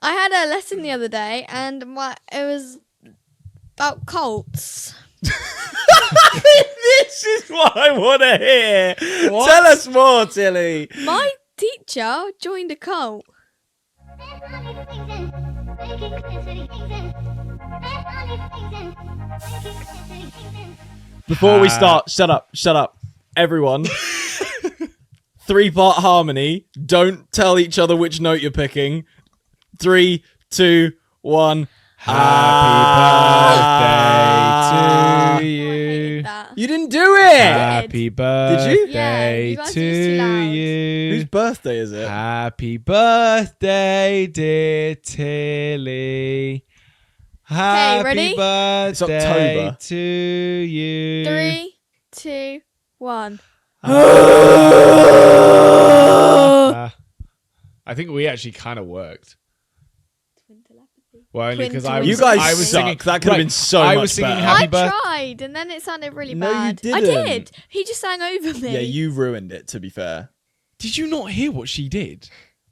I had a lesson the other day, and it was about cults. This is what I want to hear. What? Tell us more, Tilly. My teacher joined a cult. Before we start, shut up. Everyone. 3-part harmony. Don't tell each other which note you're picking. 3, 2, 1. Happy birthday to I you. hated that. You didn't do it. Happy birthday Yeah, you guys to are just too loud. Whose you. birthday is it? Happy birthday, dear Tilly. Happy ready? It's birthday October. to you. 3, 2, 1. I think we actually kind of worked. Well, only Twin because twins. You guys I was suck. singing. That could have been so I much was singing better. Happy I birth- tried, and then it sounded really No, you bad. I didn't. did. He just sang over me. Yeah, you ruined it, to be fair. Did you not hear what she did?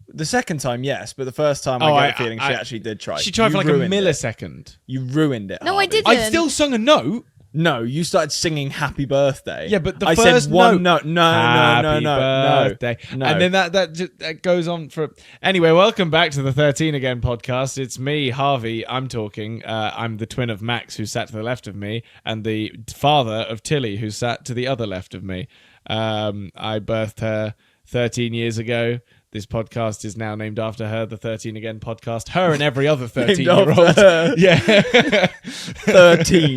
The second time, yes, but the first time Oh, I get the feeling she actually did try. She tried You for like a ruined it. millisecond. You ruined it. No, I Harvey. didn't. I still sung a note. No, you started singing "Happy Birthday." Yeah, but the I first said one note. note. No. Happy birthday. No. And then that goes on for... Anyway, welcome back to the 13 Again podcast. It's me, Harvey. I'm talking. I'm the twin of Max, who sat to the left of me, and the father of Tilly, who sat to the other left of me. I birthed her 13 years ago. This podcast is now named after her, the 13 Again podcast. Her and every other 13-year-old. Yeah. 13.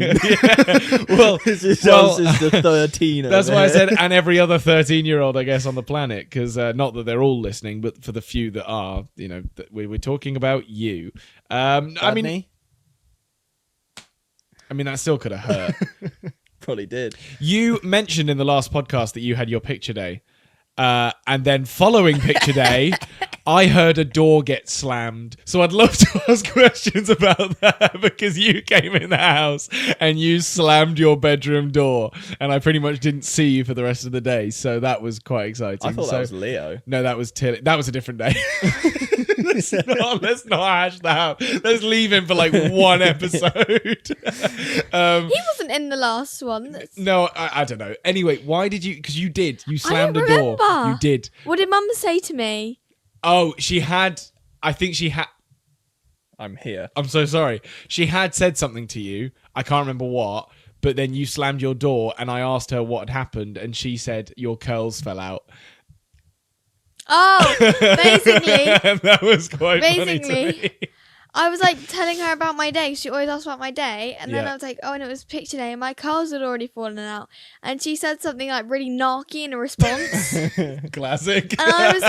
Well, This is well, yours is the 13. that's over why I here. said, and every other 13-year-old, I guess, on the planet, because not that they're all listening, but for the few that are, you know, we're talking about you. I mean, that still could have hurt. Probably did. You mentioned in the last podcast that you had your picture day. And then following picture day, I heard a door get slammed. So I'd love to ask questions about that because you came in the house and you slammed your bedroom door. And I pretty much didn't see you for the rest of the day. So that was quite exciting. I thought that was Leo. No, that was Tilly. That was a different day. let's not hash that out. Let's leave him for like one episode. He wasn't in the last one. No, I don't know. Anyway, why did you... Because you did. You slammed don't a door. remember. You did. What did Mum say to me? Oh, she had... I think she had... I'm here. I'm so sorry. She had said something to you. I can't remember what. But then you slammed your door and I asked her what had happened. And she said your curls fell out. Oh, basically, And that was quite funny to Basically. me. I was like telling her about my day. She always asks about my day. And then Yeah. I was like, oh, and it was picture day. And my curls had already fallen out. And she said something like really narky in a response. Classic. And I was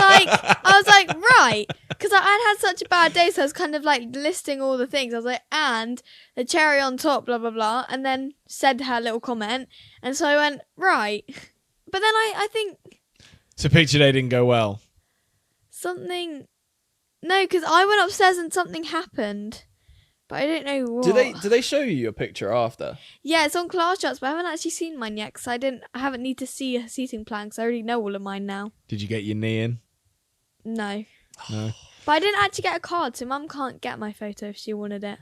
like, right. Because I had such a bad day. So I was kind of like listing all the things. I was like, and the cherry on top, blah, blah, blah. And then said her little comment. And so I went, right. But then I think So picture day didn't go well. something... No, because I went upstairs and something happened. But I don't know what. Do they show you your picture after? Yeah, it's on class charts, but I haven't actually seen mine yet because I haven't need to see a seating plan because I already know all of mine now. Did you get your knee in? No. No. But I didn't actually get a card, so Mum can't get my photo if she wanted it.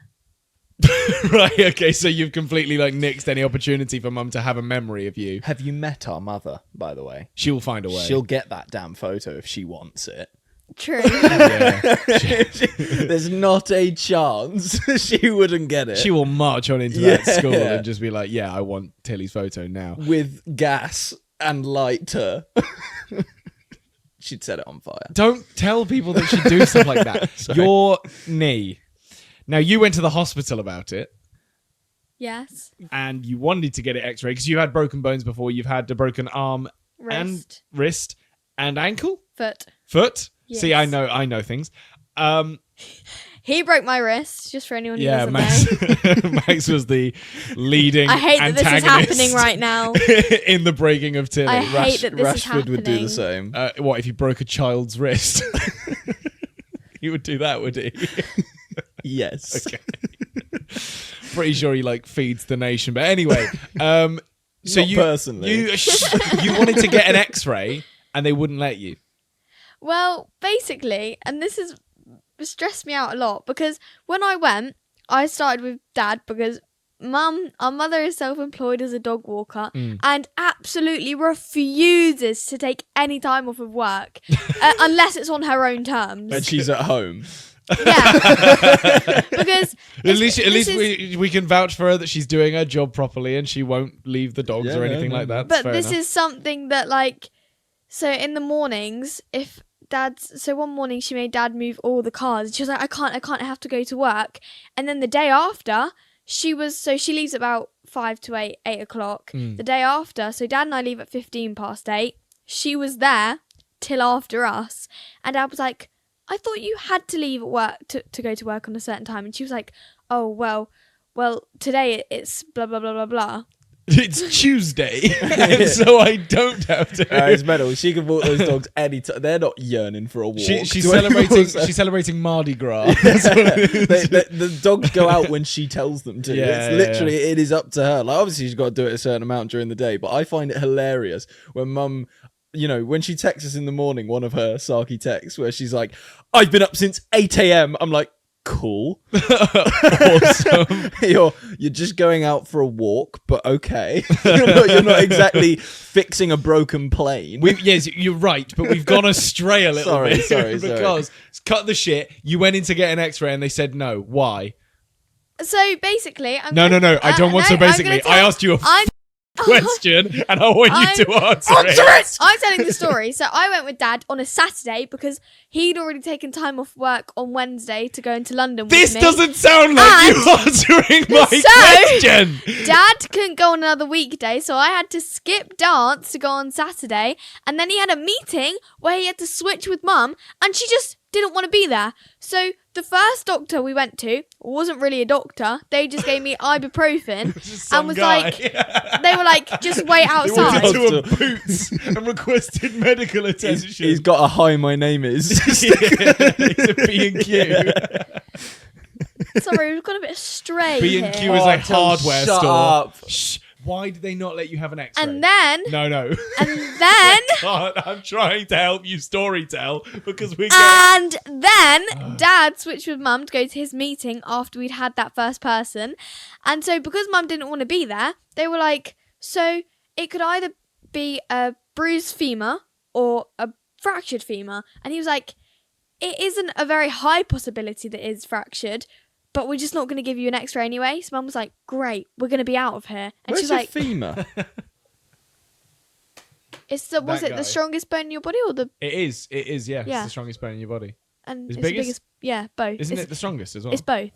Right, okay, so you've completely like nixed any opportunity for Mum to have a memory of you. Have you met our mother, by the way? She'll find a way. She'll get that damn photo if she wants it. True. Yeah. There's not a chance she wouldn't get it. She will march on into that Yeah. school and just be like, yeah, I want Tilly's photo now. With gas and lighter. She'd set it on fire. Don't tell people that she do stuff like that. Sorry. Your knee. Now, you went to the hospital about it Yes. and you wanted to get it x-ray because you had broken bones before. You've had a broken arm and Wrist. wrist and ankle? Foot. Foot? See, I know things. He broke my wrist, just for anyone who Yeah, doesn't Max, know. Max was the leading I hate that this is antagonist happening right now. in the breaking of Tilly. I hate that this is Rashford happening. would do the same. What, if he broke a child's wrist? He would do that, would he? Yes. Okay. Pretty sure he like feeds the nation. But anyway, so Not you personally. you wanted to get an X-ray and they wouldn't let you. Well, basically, and this is stressed me out a lot because when I went, I started with Dad because our mother is self-employed as a dog walker and absolutely refuses to take any time off of work unless it's on her own terms. And she's at home. Yeah, because at least we can vouch for her that she's doing her job properly and she won't leave the dogs or anything like that. But this is something that, like, so in the mornings, one morning she made Dad move all the cars. She was like, I can't, I have to go to work. And then the day after, she leaves about 5 to 8 o'clock. The day after, so Dad and I leave at 15 past 8. She was there till after us. And Dad was like, I thought you had to leave at work to go to work on a certain time. And she was like, oh, well, today it's blah, blah, blah, blah, blah. It's Tuesday, and so I don't have to. It's mental. She can walk those dogs anytime. They're not yearning for a walk. She's celebrating Mardi Gras. That's what it is. The dogs go out when she tells them to. It is up to her. Like, obviously, she's got to do it a certain amount during the day. But I find it hilarious when Mum, when she texts us in the morning, one of her sarky texts where she's like, "I've been up since 8 a.m." I'm like, cool. Awesome. You're just going out for a walk, but okay. You're not exactly fixing a broken plane. Yes, you're right, but we've gone astray a little bit. Sorry. Because cut the shit. You went in to get an X-ray and they said no. Why? So basically, I don't want to. Basically, I asked you a question and I want you to answer it. I'm telling the story. So I went with Dad on a Saturday because he'd already taken time off work on Wednesday to go into London with me. This doesn't sound like you answering my question. Dad couldn't go on another weekday, so I had to skip dance to go on Saturday. And then he had a meeting where he had to switch with Mum, and she just didn't want to be there. So the first doctor we went to wasn't really a doctor. They just gave me ibuprofen and was like, they were like, just wait outside. They went into a Boots and requested medical attention. He's got a hi, my name is. It's a B&Q. Sorry, we've got a bit astray. B&Q is a hardware shut store. Up. Shh. Why did they not let you have an X-ray? And then... No. And then... I'm trying to help you storytell because we're And then Dad switched with Mum to go to his meeting after we'd had that first person. And so because Mum didn't want to be there, they were like, so it could either be a bruised femur or a fractured femur. And he was like, it isn't a very high possibility that it is fractured, but we're just not going to give you an X-ray anyway. So Mum was like, great, we're going to be out of here. And Where's she's your like, femur? was it the strongest bone in your body or the... It is, yeah. Yeah. It's the strongest bone in your body. And It's it's biggest? the biggest... Yeah, both. Isn't it the strongest as well? It's both.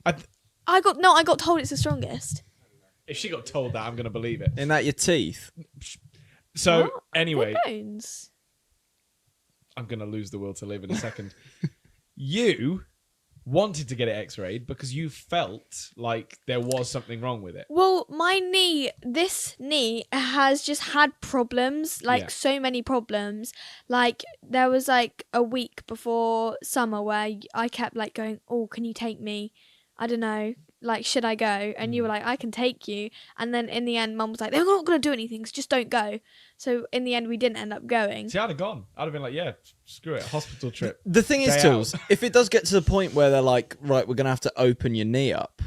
I got told it's the strongest. If she got told that, I'm going to believe it. In that your teeth? So, What? anyway, They're bones. I'm going to lose the will to live in a second. You wanted to get it x-rayed because you felt like there was something wrong with it. Well, this knee has just had problems, so many problems. Like, there was like a week before summer where I kept like going, oh, can you take me? I don't know, like, should I go? And you were like, I can take you. And then in the end, Mum was like, they're not going to do anything, so just don't go. So in the end, we didn't end up going. See, I'd have gone. I'd have been like, yeah, screw it, hospital trip. The thing is, Tools, if it does get to the point where they're like, right, we're going to have to open your knee up,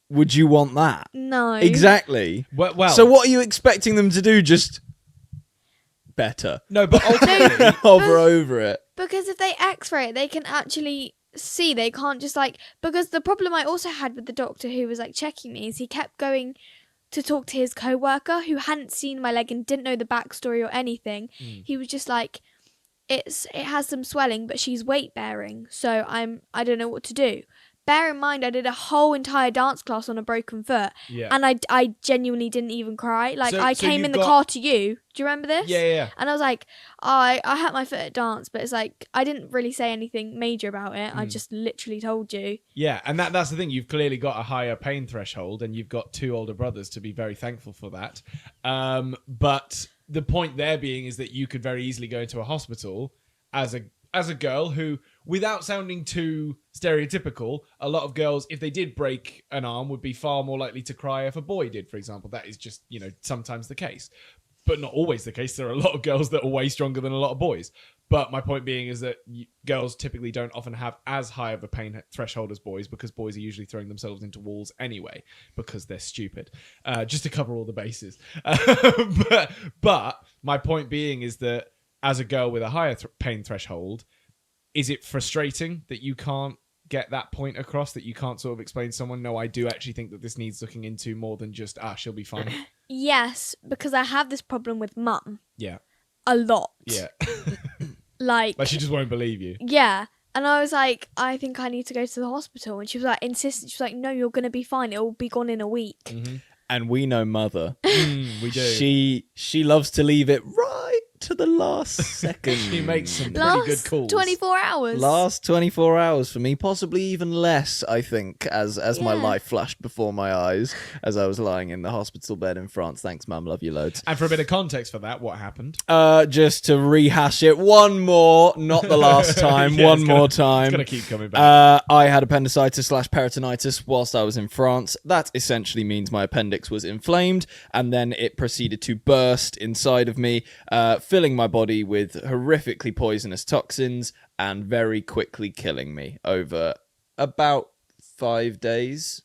would you want that? No. Exactly. Well, so what are you expecting them to do? Just better. No, but ultimately... Hover over it. Because if they x-ray it, they can actually... see, they can't just because the problem I also had with the doctor who was checking me is he kept going to talk to his co-worker who hadn't seen my leg and didn't know the backstory or anything. He was just like, it has some swelling, but she's weight bearing, so I don't know what to do. Bear in mind, I did a whole entire dance class on a broken foot, and I genuinely didn't even cry. I came in the car to you. Do you remember this? Yeah. And I was like, I hurt my foot at dance, but it's like, I didn't really say anything major about it. I just literally told you. Yeah, and that's the thing. You've clearly got a higher pain threshold, and you've got 2 older brothers to be very thankful for that. But the point there being is that you could very easily go into a hospital as a girl who, without sounding too stereotypical, a lot of girls, if they did break an arm, would be far more likely to cry if a boy did, for example. That is just, sometimes the case. But not always the case. There are a lot of girls that are way stronger than a lot of boys. But my point being is that girls typically don't often have as high of a pain threshold as boys, because boys are usually throwing themselves into walls anyway because they're stupid. Just to cover all the bases. But my point being is that as a girl with a higher pain threshold, is it frustrating that you can't get that point across, that you can't sort of explain to someone, no, I do actually think that this needs looking into more than just, she'll be fine? Yes, because I have this problem with mum. Yeah. A lot. Yeah. Like she just won't believe you. Yeah. And I was like, I think I need to go to the hospital. And she was like, insistent. She was like, no, you're going to be fine. It will be gone in a week. Mm-hmm. And we know Mother. We do. She loves to leave it right to the last second. She makes some pretty good calls. 24 hours. Last 24 hours for me, possibly even less, I think, as my life flashed before my eyes as I was lying in the hospital bed in France. Thanks, Mum. Love you loads. And for a bit of context for that, what happened? Just to rehash it one more, not the last time, one more time. It's going to keep coming back. I had appendicitis/peritonitis whilst I was in France. That essentially means my appendix was inflamed, and then it proceeded to burst inside of me, filling my body with horrifically poisonous toxins and very quickly killing me over about 5 days,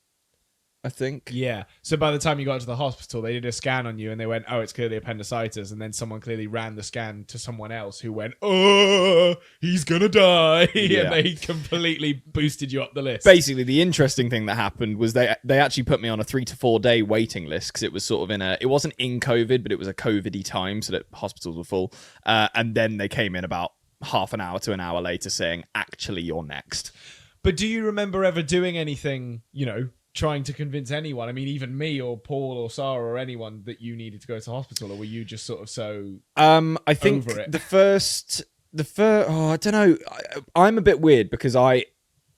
I think. Yeah. So by the time you got to the hospital, they did a scan on you and they went, oh, it's clearly appendicitis. And then someone clearly ran the scan to someone else who went, oh, he's going to die. Yeah. And they completely boosted you up the list. Basically, the interesting thing that happened was they actually put me on a 3 to 4 day waiting list because it was sort of it wasn't in COVID, but it was a COVID-y time so that hospitals were full. And then they came in about half an hour to an hour later saying, actually, you're next. But do you remember ever doing anything, trying to convince anyone, I mean, even me or Paul or Sarah or anyone, that you needed to go to hospital, or were you just sort of so I think over it? the first I don't know, I'm a bit weird because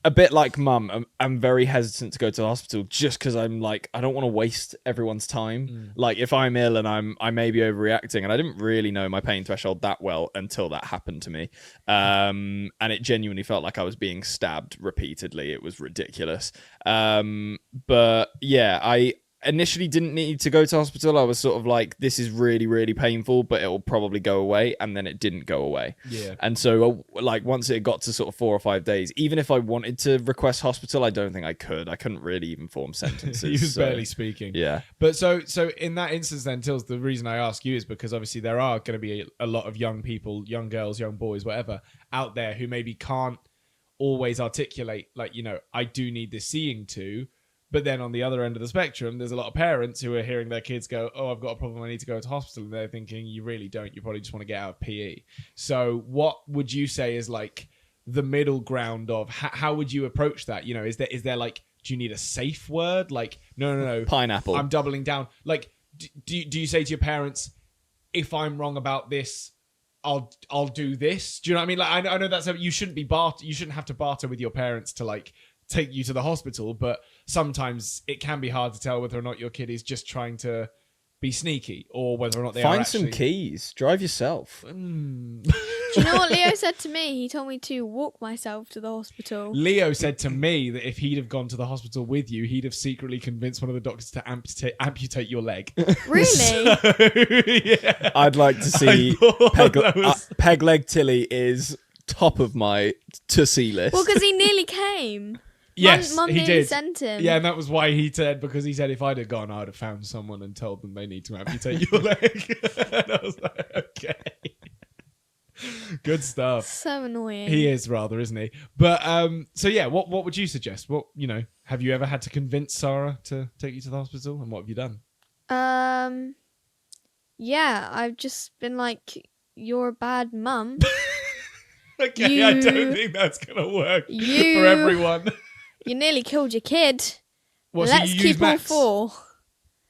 a bit like Mum, I'm very hesitant to go to the hospital just because I'm like, I don't want to waste everyone's time. Like if I'm ill and I may be overreacting, and I didn't really know my pain threshold that well until that happened to me. And it genuinely felt like I was being stabbed repeatedly. It was ridiculous. But yeah, I initially didn't need to go to hospital. I was sort of like, this is really, really painful, but it'll probably go away. And then it didn't go away. Yeah. And so like once it got to sort of 4 or 5 days, even if I wanted to request hospital, I don't think I could. I couldn't really even form sentences. He was barely speaking. Yeah. But so in that instance then, Tills, the reason I ask you is because obviously there are going to be a lot of young people, young girls, young boys, whatever, out there who maybe can't always articulate, like, I do need this seeing to. But then on the other end of the spectrum, there's a lot of parents who are hearing their kids go, oh, I've got a problem, I need to go to hospital. And they're thinking, you really don't. You probably just want to get out of PE. So what would you say is like the middle ground of how would you approach that? Is there like, do you need a safe word? Like, no. Pineapple. I'm doubling down. Like, do you say to your parents, if I'm wrong about this, I'll do this? Do you know what I mean? Like, I know that's you shouldn't have to barter with your parents to like take you to the hospital, but sometimes it can be hard to tell whether or not your kid is just trying to be sneaky or whether or not they find are actually... some keys. Drive yourself. Do you know what Leo said to me? He told me to walk myself to the hospital. Leo said to me that if he'd have gone to the hospital with you, he'd have secretly convinced one of the doctors to amputate your leg. Really? So, yeah. I'd like to see Peg Leg Tilly is top of my to-see list. Well, because he nearly came. Yes, Mum he nearly did. sent him. Yeah, and that was why he said, because he said if I'd have gone, I would have found someone and told them they need to amputate your leg. And I was like, okay. Good stuff. So annoying. He is rather, isn't he? But so yeah, what would you suggest? What have you ever had to convince Sarah to take you to the hospital, and what have you done? Yeah, I've just been like, you're a bad mum. Okay, I don't think that's gonna work for everyone. You nearly killed your kid. What, Let's so you keep use Max? all 4.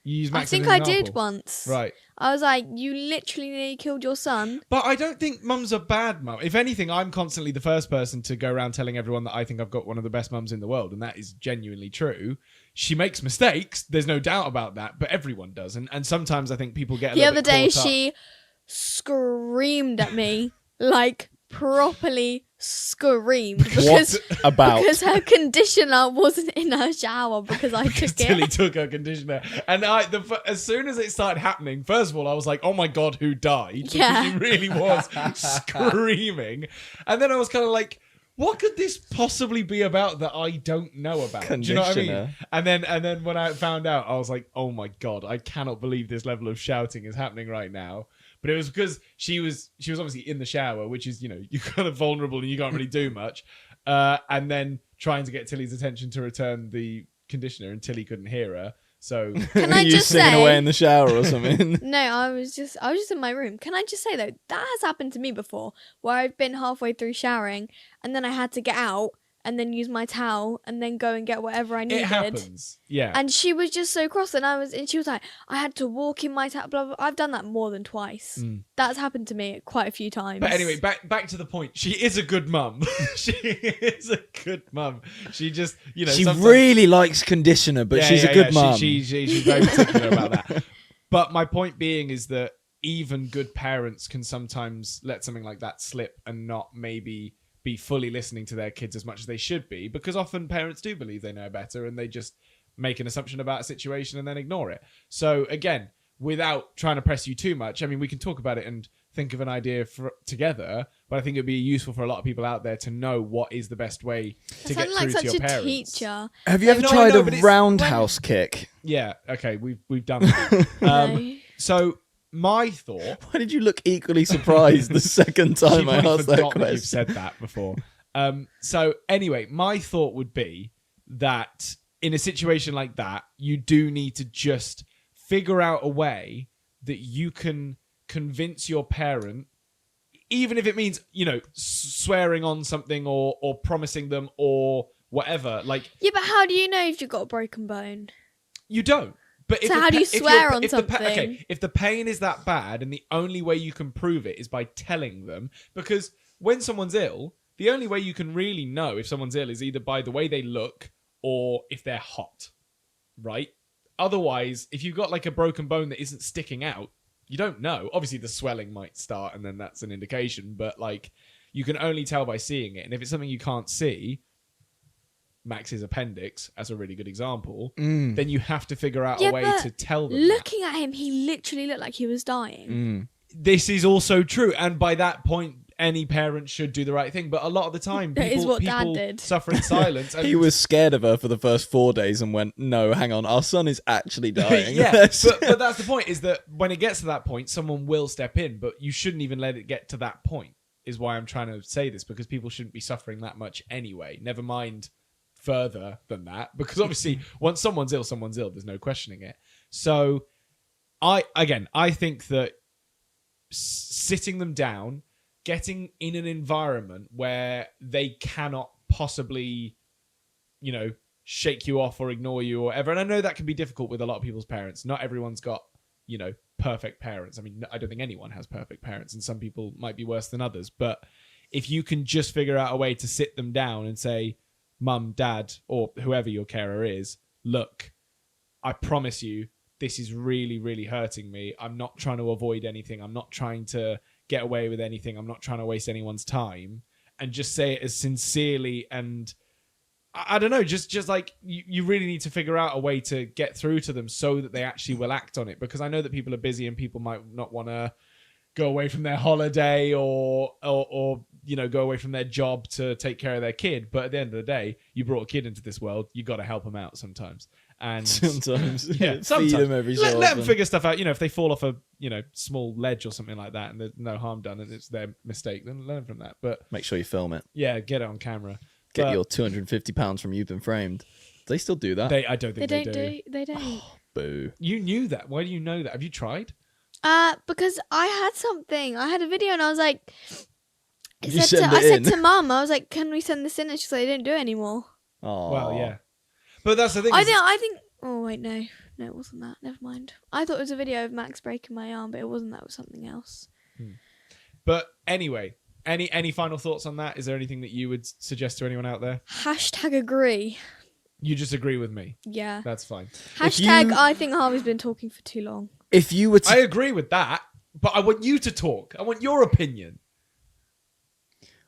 You use Max I think as an I example? did once. Right. I was like, you literally nearly killed your son. But I don't think mum's a bad mum. If anything, I'm constantly the first person to go around telling everyone that I think I've got one of the best mums in the world, and that is genuinely true. She makes mistakes, there's no doubt about that, but everyone does. And sometimes I think people get a the little other bit day caught up. she screamed at me like properly screamed because about her conditioner wasn't in her shower because I took Tilly it. took her conditioner, and as soon as it started happening, first of all, I was like, "Oh my god, who died?" Because Yeah. she really was screaming, and then I was kind of like, "What could this possibly be about that I don't know about?" Do you know what I mean? Conditioner. And then when I found out, I was like, "Oh my god, I cannot believe this level of shouting is happening right now." But it was because she was obviously in the shower, which is, you're kind of vulnerable and you can't really do much. And then trying to get Tilly's attention to return the conditioner, and Tilly couldn't hear her. So Can I you just singing say? away in the shower or something. No, I was just in my room. Can I just say though, that has happened to me before, where I've been halfway through showering and then I had to get out and then use my towel and then go and get whatever I needed. it happens. Yeah. And she was just so cross, and she was like, I had to walk in my towel. Blah, blah. I've done that more than twice. That's happened to me quite a few times. But anyway, back to the point. She is a good mum. She is a good mum. She just, She sometimes- really likes conditioner, but she's a good mum. She's very particular about that. But my point being is that even good parents can sometimes let something like that slip and not maybe be fully listening to their kids as much as they should be, because often parents do believe they know better and they just make an assumption about a situation and then ignore it. So again, without trying to press you too much, I mean, we can talk about it and think of an idea together, but I think it'd be useful for a lot of people out there to know what is the best way to get sounded like through such to your a parents. teacher. Have you ever No, I tried know, a but it's- roundhouse kick? Yeah, okay, we've done that. No. So my thought. Why did you look equally surprised the second time I You've asked that forgotten question? You've said that before. So anyway, my thought would be that in a situation like that, you do need to just figure out a way that you can convince your parent, even if it means, swearing on something or promising them or whatever. Like, Yeah, but how do you know if you've got a broken bone? you don't. But So how do you swear on if something? if the pain is that bad and the only way you can prove it is by telling them, because when someone's ill, the only way you can really know if someone's ill is either by the way they look or if they're hot, right? Otherwise, if you've got like a broken bone that isn't sticking out, you don't know. Obviously, the swelling might start and then that's an indication, but like you can only tell by seeing it. And if it's something you can't see, Max's appendix as a really good example, then you have to figure out a way but to tell them. Looking at him, he literally looked like he was dying. This is also true, and by that point, any parent should do the right thing. But a lot of the time, That is people, what Dad people did. suffer in silence. And He was scared of her for the first 4 days and went, no, hang on, our son is actually dying. yeah, but that's the point, is that when it gets to that point, someone will step in, but you shouldn't even let it get to that point, is why I'm trying to say this, because people shouldn't be suffering that much anyway. Never mind further than that, because obviously once someone's ill, there's no questioning it. So I think that sitting them down, getting in an environment where they cannot possibly, shake you off or ignore you or whatever. And I know that can be difficult with a lot of people's parents. Not everyone's got, perfect parents. I mean, I don't think anyone has perfect parents, and some people might be worse than others. But if you can just figure out a way to sit them down and say, Mum, Dad, or whoever your carer is, look, I promise you, this is really, really hurting me. I'm not trying to avoid anything. I'm not trying to get away with anything. I'm not trying to waste anyone's time. And just say it as sincerely and I don't know, just like you really need to figure out a way to get through to them so that they actually will act on it. Because I know that people are busy and people might not want to go away from their holiday or go away from their job to take care of their kid. But at the end of the day, you brought a kid into this world. You got to help them out sometimes. And Sometimes. yeah, Feed them every so let them often. figure stuff out. If they fall off a small ledge or something like that and there's no harm done and it's their mistake, then learn from that. But Make sure you film it. yeah, get it on camera. Get But your £250 from You've Been Framed. Do they still do that? I don't think They they don't do. They don't. Boo. You knew that. Why do you know that? Have you tried? Because I had something. I had a video and I was like, You send it I said in? to Mum, I was like, can we send this in? And she's like, I don't do it anymore. Oh. Well, yeah. But that's the thing. I is- think. Oh wait, no, it wasn't that. Never mind. I thought it was a video of Max breaking my arm, but it wasn't. That was something else. But anyway, any final thoughts on that? Is there anything that you would suggest to anyone out there? #agree. You just agree with me. Yeah. That's fine. # I think Harvey's been talking for too long. If you were to... I agree with that, but I want you to talk. I want your opinion.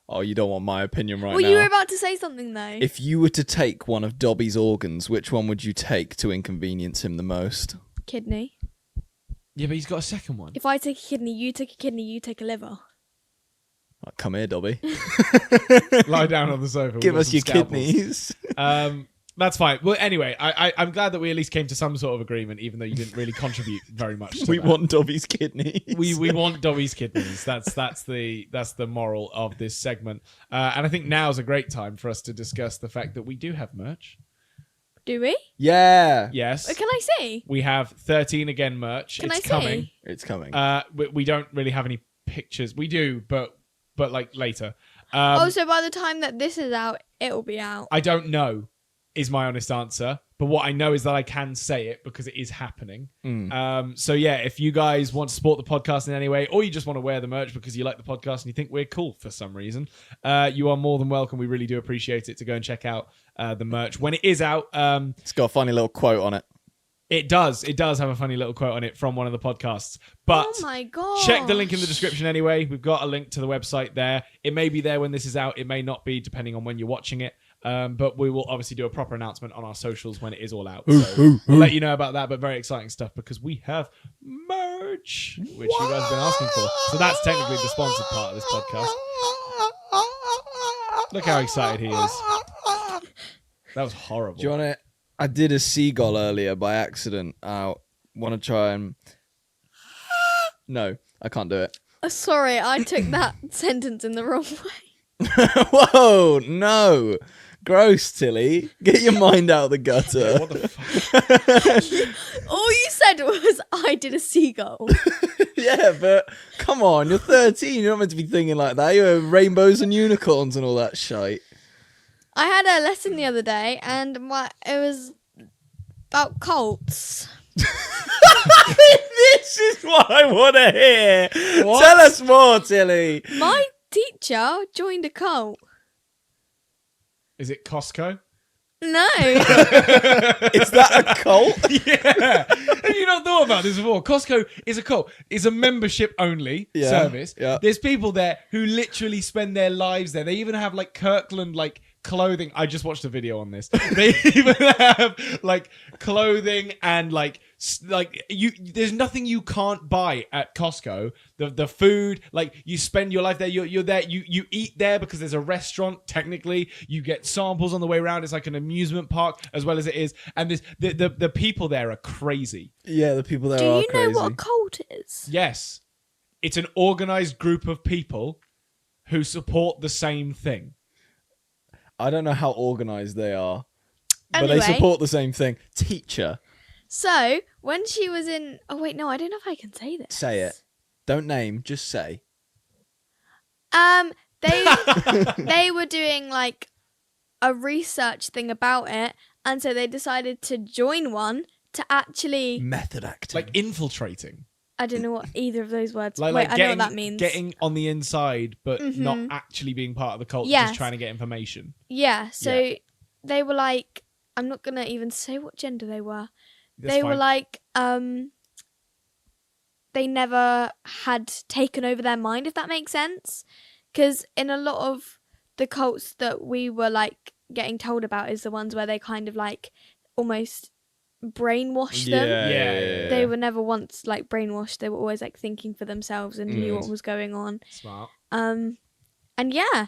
Oh, you don't want my opinion right Well, now. you were about to say something though. If you were to take one of Dobby's organs, which one would you take to inconvenience him the most? Kidney. Yeah, but he's got a second one. If I take a kidney, you take a kidney, you take a liver. Like, come here, Dobby. Lie down on the sofa. Give We've got us some your scalpels. kidneys. That's fine. Well, anyway, I'm glad that we at least came to some sort of agreement, even though you didn't really contribute very much. To We that. want Dobby's kidneys. We want Dobby's kidneys. That's the moral of this segment. And I think now's a great time for us to discuss the fact that we do have merch. Do we? Yeah. Yes. Can I see? We have 13 again merch. Can it's I coming. see? It's coming. We don't really have any pictures. We do, but like later. So by the time that this is out, it'll be out. I don't know, is my honest answer. But what I know is that I can say it because it is happening. So yeah, if you guys want to support the podcast in any way, or you just want to wear the merch because you like the podcast and you think we're cool for some reason, you are more than welcome. We really do appreciate it to go and check out the merch when it is out. It's got a funny little quote on it. It does have a funny little quote on it from one of the podcasts. But Oh my god! check the link in the description anyway. We've got a link to the website there. It may be there when this is out. It may not be, depending on when you're watching it. But we will obviously do a proper announcement on our socials when it is all out. So we'll let you know about that, but very exciting stuff because we have merch, which you guys have been asking for. So that's technically the sponsored part of this podcast. Look how excited he is. That was horrible. Do you want it? I did a seagull earlier by accident. I want to try and... No, I can't do it. Sorry, I took that sentence in the wrong way. Whoa, no. Gross, Tilly. Get your mind out the gutter. What the fuck? All you said was, I did a seagull. Yeah, but come on, you're 13. You're not meant to be thinking like that. You're rainbows and unicorns and all that shite. I had a lesson the other day, and it was about cults. This is what I want to hear. What? Tell us more, Tilly. My teacher joined a cult. Is it Costco? No. Is that a cult? Yeah. Have you not thought about this before? Costco is a cult. It's a membership only service. Yeah. There's people there who literally spend their lives there. They even have like Kirkland clothing. I just watched a video on this. They even have like clothing and there's nothing you can't buy at Costco. The food, like you spend your life there. You're there. You eat there because there's a restaurant. Technically, you get samples on the way around. It's like an amusement park as well as it is. And the people there are crazy. Yeah, the people there Do are you crazy. know what a cult is? Yes, it's an organized group of people who support the same thing. I don't know how organised they are, but Anyway. they support the same thing. Teacher, So, when she was in... Oh, wait, no, I don't know if I can say this. say it. Don't name, just say. They were doing, like, a research thing about it, and so they decided to join one to actually... Method acting. Like infiltrating. I don't know what either of those words... Like Wait, I know getting, what that means. getting on the inside, but not actually being part of the cult, Yes. just trying to get information. Yeah, so Yeah. they were like... I'm not going to even say what gender they were. That's They were fine. like... They never had taken over their mind, if that makes sense. Because in a lot of the cults that we were like getting told about is the ones where they kind of like almost brainwash them. Yeah. They were never once like brainwashed. They were always like thinking for themselves and knew what was going on. Smart. And yeah,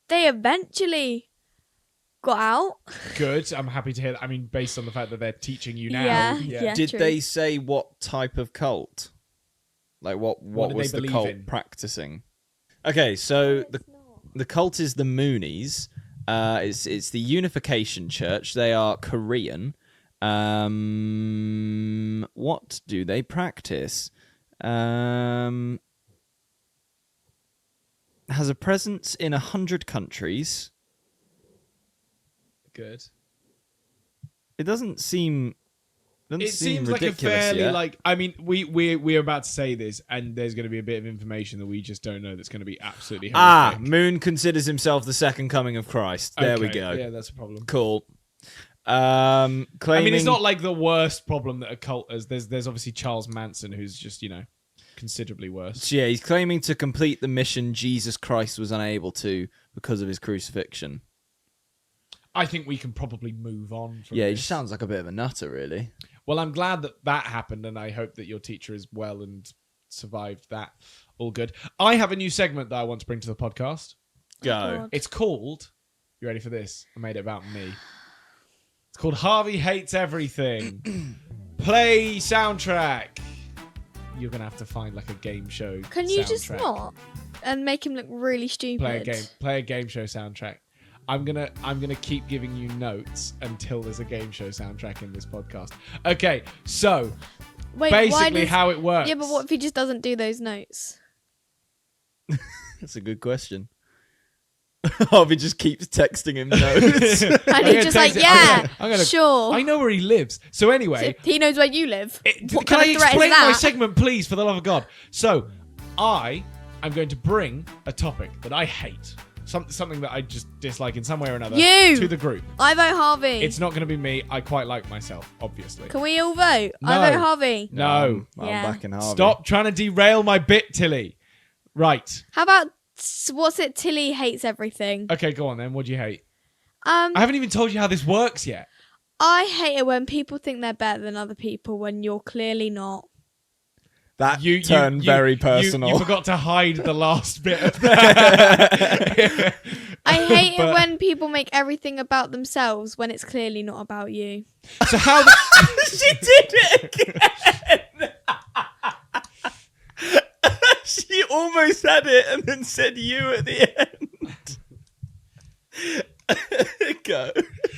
they eventually got out. Good. I'm happy to hear that. I mean, based on the fact that they're teaching you now. Yeah. Did true. they say what type of cult? Like what did was they the believe cult in? practicing? Okay, so the cult is the Moonies. It's the Unification Church. They are Korean. What do they practice? Has a presence in 100 countries. Good. It doesn't seem. It seems like a ridiculous fairly yet. I mean, we're about to say this, and there's going to be a bit of information that we just don't know. That's going to be absolutely horrific. Moon considers himself the second coming of Christ. There we Okay, go. Yeah, that's a problem. Cool. Claiming... I mean, it's not like the worst problem that a cult has. There's obviously Charles Manson, who's just considerably worse. So yeah, he's claiming to complete the mission Jesus Christ was unable to because of his crucifixion. I think we can probably move on from Yeah, he this. just sounds like a bit of a nutter, really. Well, I'm glad that happened, and I hope that your teacher is well and survived that. All good. I have a new segment that I want to bring to the podcast. Go. God. It's called... You ready for this? I made it about me. It's called Harvey Hates Everything. Play soundtrack. You're going to have to find like a game show Can you soundtrack. just not and make him look really stupid? Play a game show soundtrack. I'm gonna keep giving you notes until there's a game show soundtrack in this podcast. Okay, so Wait, basically how it works. Yeah, but what if he just doesn't do those notes? That's a good question. Harvey just keeps texting him notes. And I'm he's gonna just like, text it. yeah, I'm gonna- sure. I know where he lives. So anyway, So he knows where you live. What can kind I of threat is explain my that? segment, please, for the love of God? So I'm going to bring a topic that I hate. Something that I just dislike in some way or another You! to the group. I vote Harvey. It's not going to be me. I quite like myself, obviously. Can we all vote? No. I vote Harvey. No. I'm Yeah. back in Harvey. Stop trying to derail my bit, Tilly. Right. How about what's it? Tilly hates everything. Okay, go on then. What do you hate? I haven't even told you how this works yet. I hate it when people think they're better than other people when you're clearly not. That turned very personal. You forgot to hide the last bit of that. I hate But- it when people make everything about themselves when it's clearly not about you. So how... She did it again. She almost had it and then said you at the end. Go.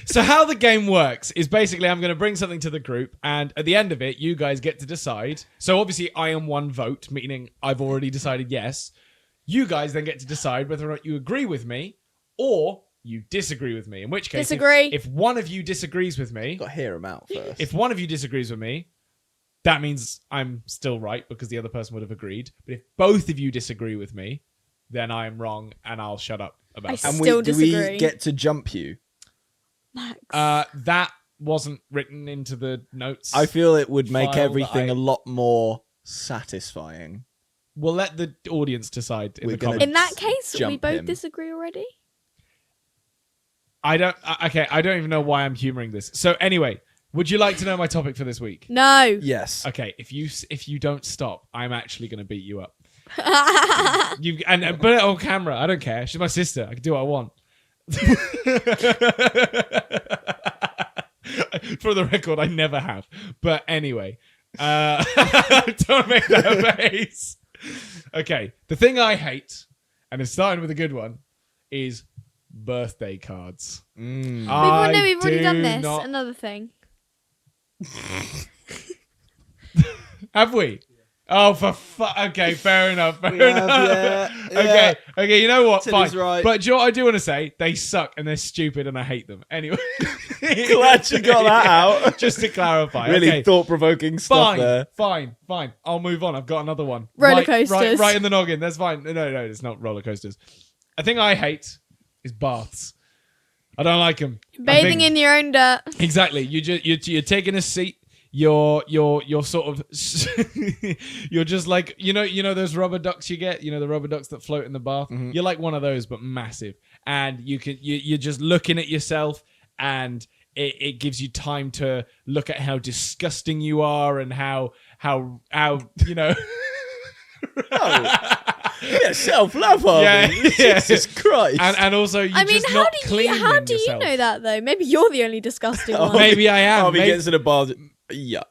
So how the game works is basically I'm going to bring something to the group, and at the end of it, you guys get to decide. So obviously I am one vote, meaning I've already decided yes. You guys then get to decide whether or not you agree with me or you disagree with me. In which case, Disagree. If one of you disagrees with me, Got to hear him out first. if one of you disagrees with me, that means I'm still right because the other person would have agreed. But if both of you disagree with me, then I am wrong and I'll shut up about I it. and still do we disagree. get to jump you? Max. That wasn't written into the notes. I feel it would make File that everything I- a lot more satisfying. We'll let the audience decide in We're the gonna- comments. In that case, we jump both him. disagree already. I don't even know why I'm humoring this. So anyway, would you like to know my topic for this week? No. Yes. Okay, if you don't stop, I'm actually going to beat you up. You and put it on camera. I don't care. She's my sister. I can do what I want. For the record, I never have. But anyway, don't make that face. Okay, the thing I hate, and it's starting with a good one, is birthday cards. Mm. We've already do done this. not- Another thing. Have we? Oh, okay, fair enough. Fair We have, enough. yeah. Okay, you know what? Tilly's Fine. right. But do you know what I do want to say? They suck and they're stupid and I hate them. Anyway. Glad you got that out. Just to clarify. Really okay. thought-provoking stuff there. Fine. I'll move on. I've got another one. Roller Right- coasters. Right in the noggin. That's fine. No, it's not roller coasters. A thing I hate is baths. I don't like them. Bathing in your own dirt. Exactly. You're taking a seat. You're sort of you're just like you know those rubber ducks you get, the rubber ducks that float in the bath. Mm-hmm. You're like one of those but massive, and you're just looking at yourself, and it gives you time to look at how disgusting you are and how you know. Yeah, self-love, Harvey. Yeah. Jesus Christ. And also you I mean, just how not do cleaning you yourself. know that though? Maybe you're the only disgusting one. Maybe I am. Harvey Maybe- gets in a bar. Yuck.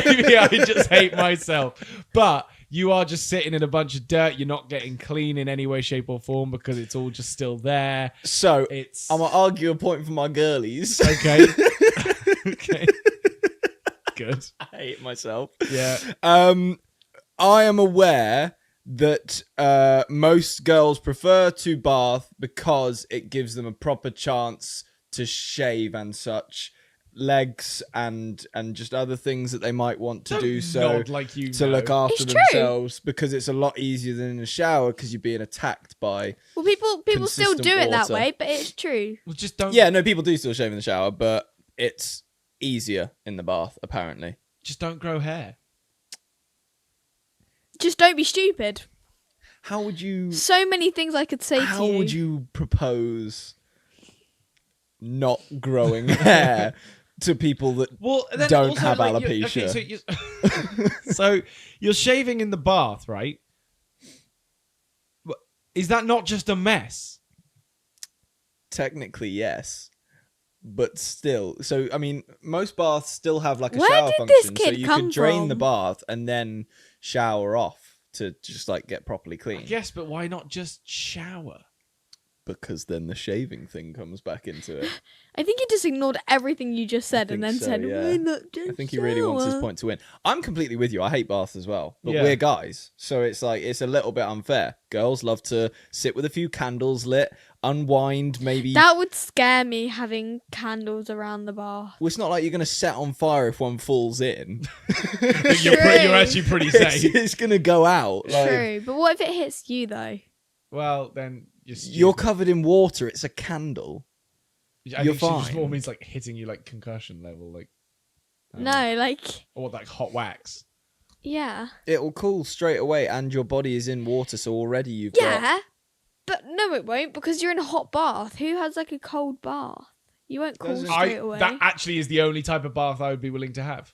Maybe I just hate myself. But you are just sitting in a bunch of dirt. You're not getting clean in any way, shape, or form because it's all just still there. So, It's I'm going to argue a point for my girlies. okay. Okay. Good. I hate myself. Yeah. I am aware that most girls prefer to bath because it gives them a proper chance to shave and such, legs and just other things that they might want to do so Nod like you to know. look after It's true. themselves, because it's a lot easier than in the shower because you're being attacked by Well, people still Consistent do it that water. way, but it's true. Well, just don't. Yeah, no, people do still shave in the shower, but it's easier in the bath apparently. Just don't grow hair. Just don't be stupid. How would you? So many things I could say to you. How would you propose not growing hair to people that then don't also, have like, alopecia? So you're shaving in the bath, right? Is that not just a mess? Technically, yes. But still, so I mean, most baths still have like a Where shower did this function, so kid you come could drain the from? bath and then shower off to just like get properly clean. Yes, but why not just shower? Because then the shaving thing comes back into it. I think he just ignored everything you just said and think then so, said, yeah. "Why not just I think he really wants his shower?" point to win. I'm completely with you. I hate baths as well, but Yeah. we're guys, so it's like it's a little bit unfair. Girls love to sit with a few candles lit, unwind, maybe. That would scare me, having candles around the bath. Well, it's not like you're going to set on fire if one falls in. You're actually pretty safe. It's going to go out. Like, True, but what if it hits you though? Well, then you're covered in water. It's a candle. I you're think she just fine. more means like hitting you like concussion level, like I don't know. No, like, Or like hot wax. yeah. It will cool straight away, and your body is in water, so already you've got. Yeah, but no, it won't, because you're in a hot bath. Who has like a cold bath? You won't cool Doesn't- straight away. That actually is the only type of bath I would be willing to have.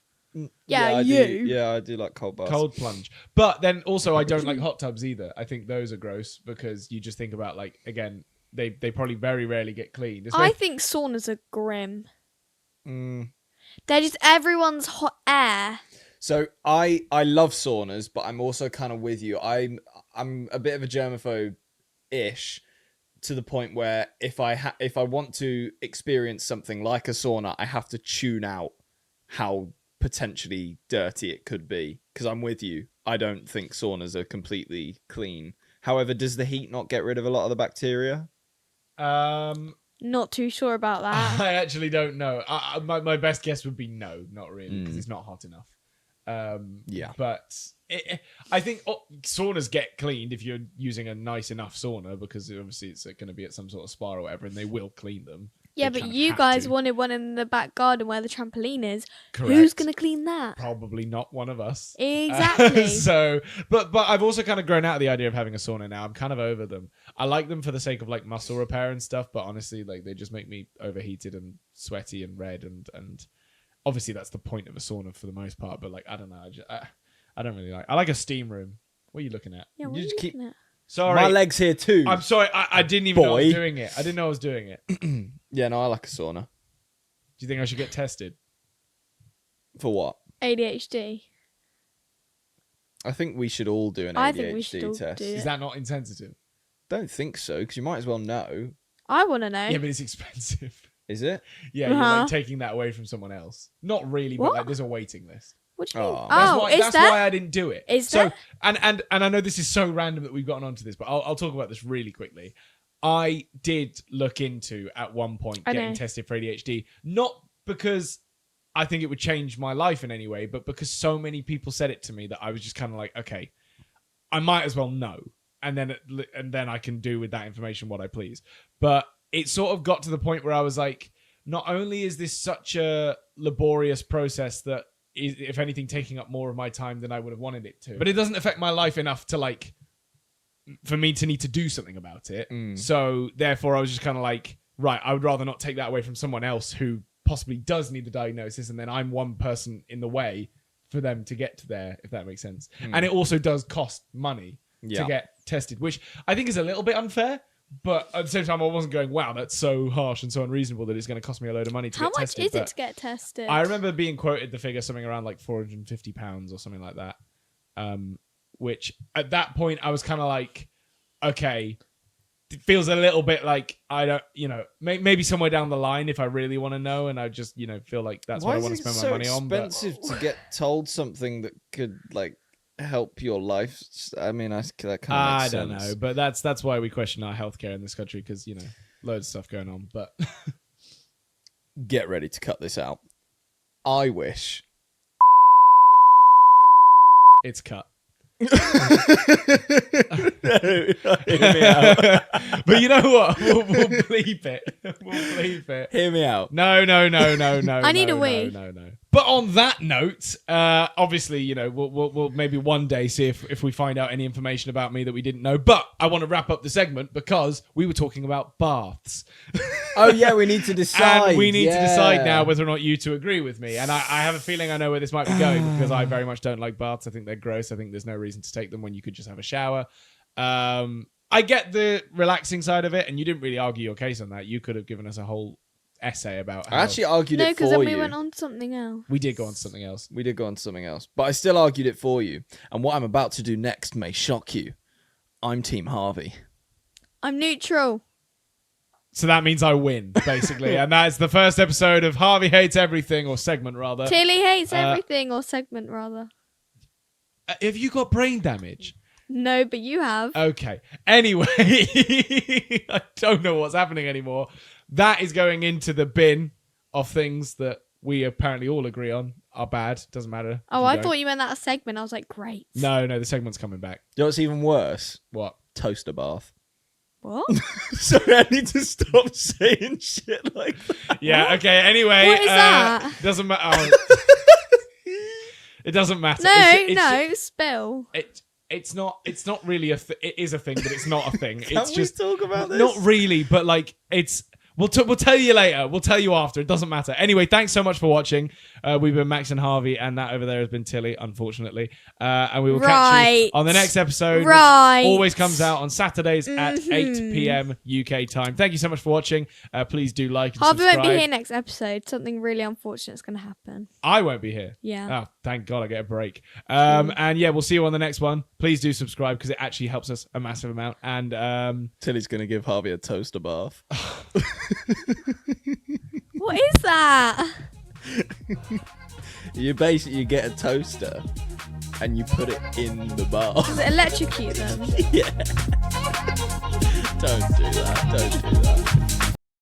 Yeah, I you. Do, yeah, I do like cold baths. Cold plunge. But then also I don't like hot tubs either. I think those are gross because you just think about like, again, they probably very rarely get cleaned. I think saunas are grim. Mm. They're just everyone's hot air. So I love saunas, but I'm also kind of with you. I'm a bit of a germaphobe-ish to the point where if I want to experience something like a sauna, I have to tune out how potentially dirty it could be, because I'm with you. I don't think saunas are completely clean. However, does the heat not get rid of a lot of the bacteria? Not too sure about that. I actually don't know. My best guess would be no, not really, because it's not hot enough. Yeah. But I think saunas get cleaned if you're using a nice enough sauna, because obviously it's going to be at some sort of spa or whatever, and they will clean them. Yeah, They but kind of you have guys to. wanted one in the back garden where the trampoline is. Correct. Who's going to clean that? Probably not one of us. Exactly. So, but I've also kind of grown out of the idea of having a sauna now. I'm kind of over them. I like them for the sake of like muscle repair and stuff, but honestly, like they just make me overheated and sweaty and red, and obviously that's the point of a sauna for the most part. But like I don't know, I don't really like. I like a steam room. What are you looking at? Yeah, what You are you just keep- looking at? Sorry, My leg's here too. I'm sorry. I didn't even know I was Boy. doing it. I didn't know I was doing it. Do Yeah, no, I like a sauna. you think I should get tested? For what? ADHD. I think we should all do an I ADHD think we should all test. do Is it. that not insensitive? Don't think so, because you might as well know. I want to know. Yeah, but it's expensive. Is it? Yeah, you're Uh-huh. like taking that away from someone else. Not really, but What? like there's a waiting list. What do you mean? Oh. Oh, is That's there? why I didn't do it. Is so, there? And I know this is so random that we've gotten onto this, but I'll talk about this really quickly. I did look into at one point I getting know. tested for ADHD, not because I think it would change my life in any way, but because so many people said it to me that I was just kind of like, okay, I might as well know, and then I can do with that information what I please. But it sort of got to the point where I was like, not only is this such a laborious process that is, if anything, taking up more of my time than I would have wanted it to, but it doesn't affect my life enough to like, for me to need to do something about it. So therefore I was just kind of like, right, I would rather not take that away from someone else who possibly does need the diagnosis, and then I'm one person in the way for them to get to there, if that makes sense. And it also does cost money to get tested, which I think is a little bit unfair. But at the same time, I wasn't going, wow, that's so harsh and so unreasonable that it's going to cost me a load of money to How get much tested. is But it to get tested? I remember being quoted the figure something around like £450 or something like that. Which at that point I was kind of like, okay, it feels a little bit like I don't, maybe somewhere down the line if I really want to know, and I just, feel like that's what I want to spend my money on. Why is it so expensive to get told something that could like help your life? I mean, that kind of I makes don't sense. know, but that's why we question our healthcare in this country, because loads of stuff going on. But Get ready to cut this out. I wish. it's cut. Hear me out. But you know what? We'll bleep it. We'll bleep it. Hear me out. No. I need a no, wee. No. But on that note, obviously, you know, we'll maybe one day see if we find out any information about me that we didn't know. But I want to wrap up the segment because we were talking about baths. Oh, yeah, we need to decide. And we need to decide now whether or not you two agree with me. And I have a feeling I know where this might be going because I very much don't like baths. I think they're gross. I think there's no reason to take them when you could just have a shower. I get the relaxing side of it, and you didn't really argue your case on that. You could have given us a whole essay about how... I actually argued No, it because for then you. we went on to something else. We did go on to something else. We did go on to something else. But I still argued it for you. And what I'm about to do next may shock you. I'm Team Harvey. I'm neutral. So that means I win, basically. And that's the first episode of Harvey Hates Everything, or segment, rather. Tilly hates everything, or segment, rather. Have you got brain damage? No, but you have. Okay. Anyway, I don't know what's happening anymore. That is going into the bin of things that we apparently all agree on are bad. Doesn't matter. Oh, I thought you meant that a segment. I was like, great. No, the segment's coming back. You know what's even worse? What? Toaster bath. What? Sorry, I need to stop saying shit like that. Yeah, okay, anyway. What is that? Doesn't matter. Oh. It doesn't matter. No, spill. It's not really a thing. It is a thing, but it's not a thing. Can we talk about this? Not really, but like it's... We'll tell you later. We'll tell you after. It doesn't matter. Anyway, thanks so much for watching. We've been Max and Harvey, and that over there has been Tilly, unfortunately. And we will catch you on the next episode, which always comes out on Saturdays at 8 p.m. UK time. Thank you so much for watching. Please do like and Harvey subscribe. won't be here next episode. Something really unfortunate is going to happen. I won't be here. Yeah. Oh, thank God I get a break. And yeah, we'll see you on the next one. Please do subscribe because it actually helps us a massive amount. And Tilly's going to give Harvey a toaster bath. What is that? You get a toaster and you put it in the bath. Does it electrocute them? Yeah. Don't do that.